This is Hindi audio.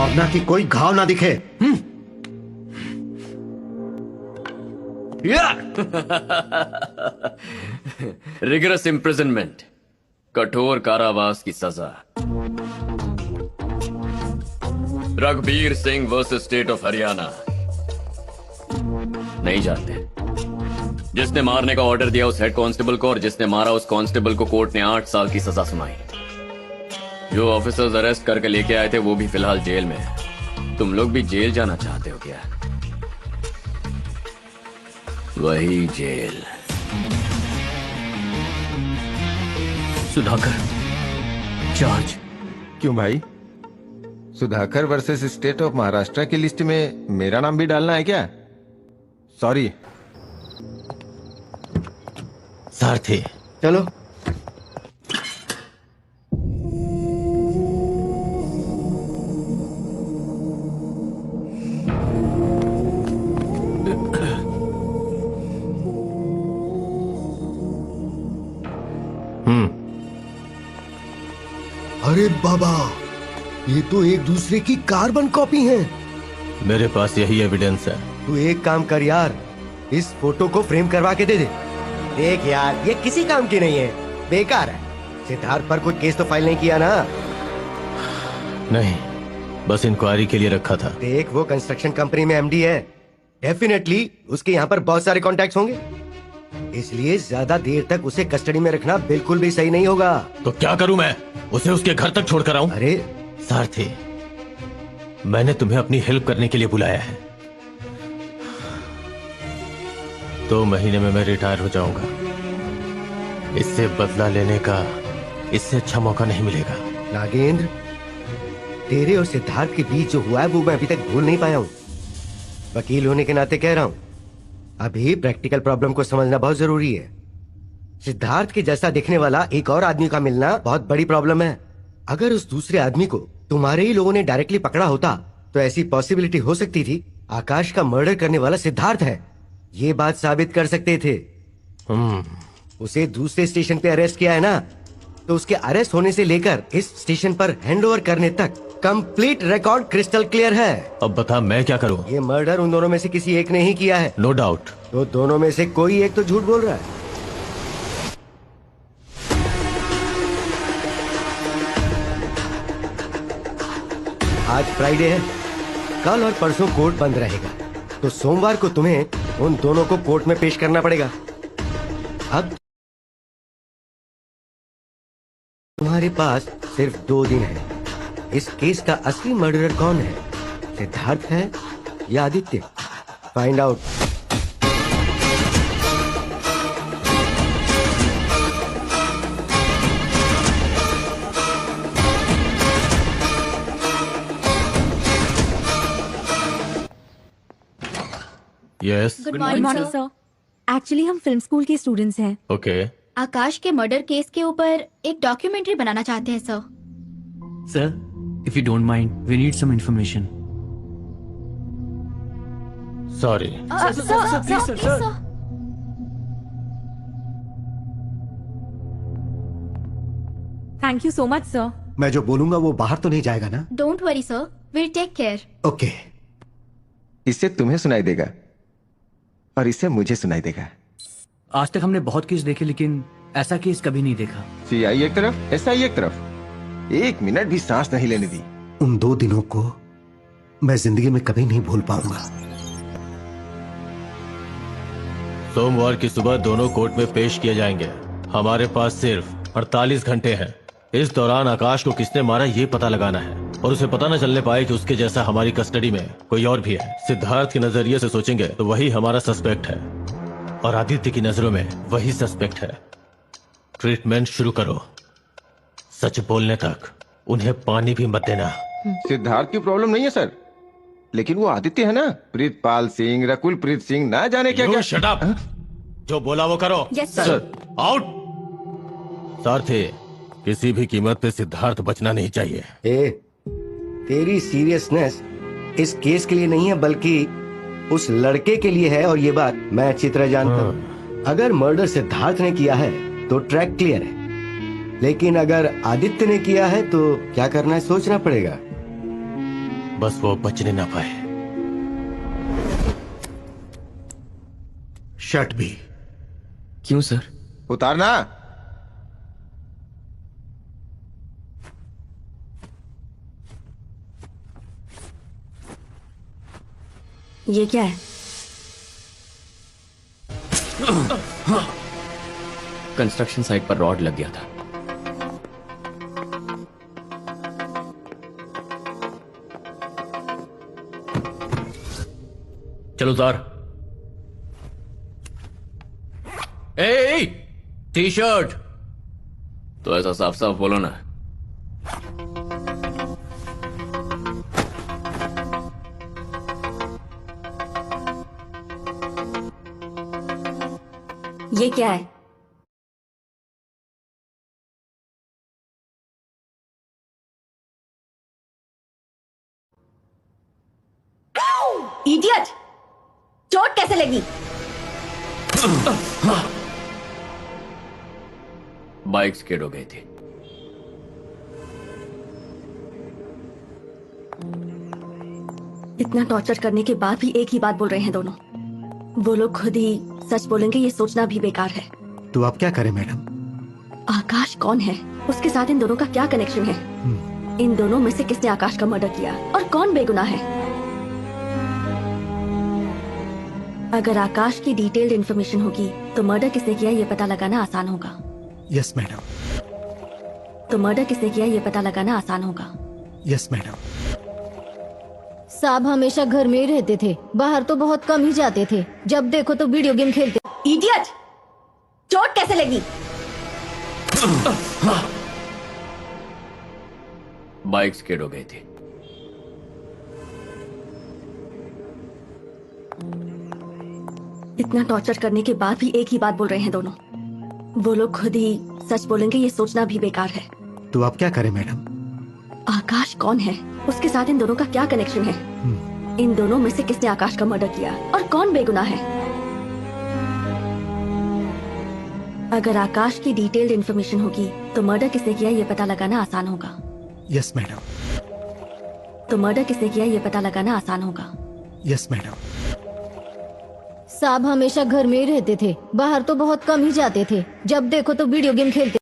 भावना की कोई घाव ना दिखे। रिगरस इम्प्रिजनमेंट, कठोर कारावास की सजा। Raghbir Singh versus state of Haryana. नहीं जानते? जिसने मारने का ऑर्डर दिया उस हेड कांस्टेबल को और जिसने मारा उस कांस्टेबल को कोर्ट ने 8 साल की सजा सुनाई। जो ऑफिसर्स अरेस्ट करके लेके आए थे वो भी फिलहाल जेल में है। तुम लोग भी जेल जाना चाहते हो क्या? वही जेल। सुधाकर, चार्ज। क्यों भाई? Sudhakar versus state of Maharashtra की लिस्ट में मेरा नाम भी डालना है क्या? सॉरी। सारथी, चलो। अरे बाबा, ये तो एक दूसरे की कार्बन कॉपी है। मेरे पास यही एविडेंस है। तू एक काम कर यार, इस फोटो को फ्रेम करवा के दे दे। देख यार, ये किसी काम की नहीं है, बेकार है। सिद्धार्थ पर कोई केस तो फाइल नहीं किया ना? नहीं, बस इंक्वायरी के लिए रखा था। देख, वो कंस्ट्रक्शन कंपनी में एमडी है, डेफिनेटली उसके यहाँ पर बहुत सारे कॉन्टैक्ट्स होंगे, इसलिए ज्यादा देर तक उसे कस्टडी में रखना बिल्कुल भी सही नहीं होगा। तो क्या करूं मैं? उसे उसके घर तक छोड़कर आऊं? अरे सारथी, मैंने तुम्हें अपनी हेल्प करने के लिए बुलाया है। 2 महीने में मैं रिटायर हो जाऊंगा। इससे बदला लेने का इससे अच्छा मौका नहीं मिलेगा। नागेंद्र, तेरे और सिद्धार्थ के बीच जो हुआ है वो मैं अभी तक भूल नहीं पाया हूँ। वकील होने के नाते कह रहा हूँ, अभी प्रैक्टिकल प्रॉब्लम को समझना बहुत जरूरी है। सिद्धार्थ के जैसा दिखने वाला एक और आदमी का मिलना बहुत बड़ी प्रॉब्लम है। अगर उस दूसरे आदमी को तुम्हारे ही लोगों ने डायरेक्टली पकड़ा होता तो ऐसी पॉसिबिलिटी हो सकती थी आकाश का मर्डर करने वाला सिद्धार्थ है, ये बात साबित कर सकते थे। उसे दूसरे स्टेशन पे अरेस्ट किया है ना, तो उसके अरेस्ट होने से लेकर इस स्टेशन पर हैंडओवर करने तक कंप्लीट रिकॉर्ड क्रिस्टल क्लियर है। अब बता मैं क्या करूं? ये मर्डर उन दोनों में से किसी एक ने ही किया है। No doubt. तो दोनों में से कोई एक तो झूठ बोल रहा है। आज फ्राइडे है, कल और परसों कोर्ट बंद रहेगा, तो सोमवार को तुम्हें उन दोनों को कोर्ट में पेश करना पड़ेगा। अब तुम्हारे पास सिर्फ 2 दिन है। इस केस का असली मर्डरर कौन है, सिद्धार्थ है या Aditya? Find out. Yes. Good morning sir. Actually हम फिल्म स्कूल के स्टूडेंट्स हैं। ओके। आकाश के मर्डर केस के ऊपर एक डॉक्यूमेंट्री बनाना चाहते हैं sir. Sir, if you don't mind, we need some information. Sorry. Thank you so much sir. मैं जो बोलूंगा वो बाहर तो नहीं जाएगा ना? Don't worry sir, will take care. Okay. इससे तुम्हें सुनाई देगा और इससे मुझे सुनाई देगा। आज तक हमने बहुत केस देखे लेकिन ऐसा केस कभी नहीं देखा। सीआई एक तरफ, एसआई एक तरफ, 1 मिनट भी सांस नहीं लेने दी। उन 2 दिनों को मैं जिंदगी में कभी नहीं भूल पाऊंगा। सोमवार की सुबह दोनों कोर्ट में पेश किए जाएंगे। हमारे पास सिर्फ 48 घंटे हैं। इस दौरान आकाश को किसने मारा ये पता लगाना है और उसे पता न चलने पाए कि उसके जैसा हमारी कस्टडी में कोई और भी है। सिद्धार्थ के नजरिए से सोचेंगे तो वही हमारा सस्पेक्ट है और आदित्य की नजरों में वही सस्पेक्ट है। ट्रीटमेंट शुरू करो। सच बोलने तक उन्हें पानी भी मत देना। सिद्धार्थ की प्रॉब्लम नहीं है सर, लेकिन वो आदित्य है ना, प्रीतपाल सिंह, रकुल प्रीत सिंह, ना जाने क्या क्या। Shut up. जो बोला वो करो। Yes sir. आउट। सारथी, किसी भी कीमत पे सिद्धार्थ बचना नहीं चाहिए। तेरी सीरियसनेस इस केस के लिए नहीं है बल्कि उस लड़के के लिए है, और ये बात मैं अच्छी तरह जानता हूँ। अगर मर्डर सिद्धार्थ ने किया है तो ट्रैक क्लियर है, लेकिन अगर आदित्य ने किया है तो क्या करना है सोचना पड़ेगा। बस वो बचने ना पाए। शर्ट भी। क्यों सर? उतारना। ये क्या है? कंस्ट्रक्शन साइट पर रॉड लग गया था। चलो उतार। ए, टी शर्ट। तो ऐसा साफ साफ बोलो ना। ये क्या है? इडियट! चोट कैसे लगी? बाइक स्किड हो गई थी। इतना टॉर्चर करने के बाद भी एक ही बात बोल रहे हैं दोनों। वो लोग खुद ही सच बोलेंगे, ये सोचना भी बेकार है। तो आप क्या करें मैडम? आकाश कौन है? उसके साथ इन दोनों का क्या कनेक्शन है? इन दोनों में से किसने आकाश का मर्डर किया और कौन बेगुनाह है? अगर आकाश की डिटेल्ड इन्फॉर्मेशन होगी तो मर्डर किसने किया ये पता लगाना आसान होगा। Yes madam. तो मर्डर किसने किया ये पता लगाना आसान होगा। Yes madam. साहब हमेशा घर में ही रहते थे, बाहर तो बहुत कम ही जाते थे। जब देखो तो वीडियो गेम खेलते। इडियट! चोट कैसे लगी? बाइक स्किड हो गई थी। इतना टॉर्चर करने के बाद भी एक ही बात बोल रहे हैं दोनों। वो लोग खुद ही सच बोलेंगे, ये सोचना भी बेकार है। तो आप क्या करें मैडम? आकाश कौन है? उसके साथ इन दोनों का क्या कनेक्शन है? इन दोनों में से किसने आकाश का मर्डर किया और कौन बेगुनाह है? अगर आकाश की डिटेल्ड इन्फॉर्मेशन होगी तो मर्डर किसने किया ये पता लगाना आसान होगा। Yes madam. तो मर्डर किसने किया ये पता लगाना आसान होगा। Yes madam. साहब हमेशा घर में ही रहते थे, बाहर तो बहुत कम ही जाते थे। जब देखो तो वीडियो गेम खेलते।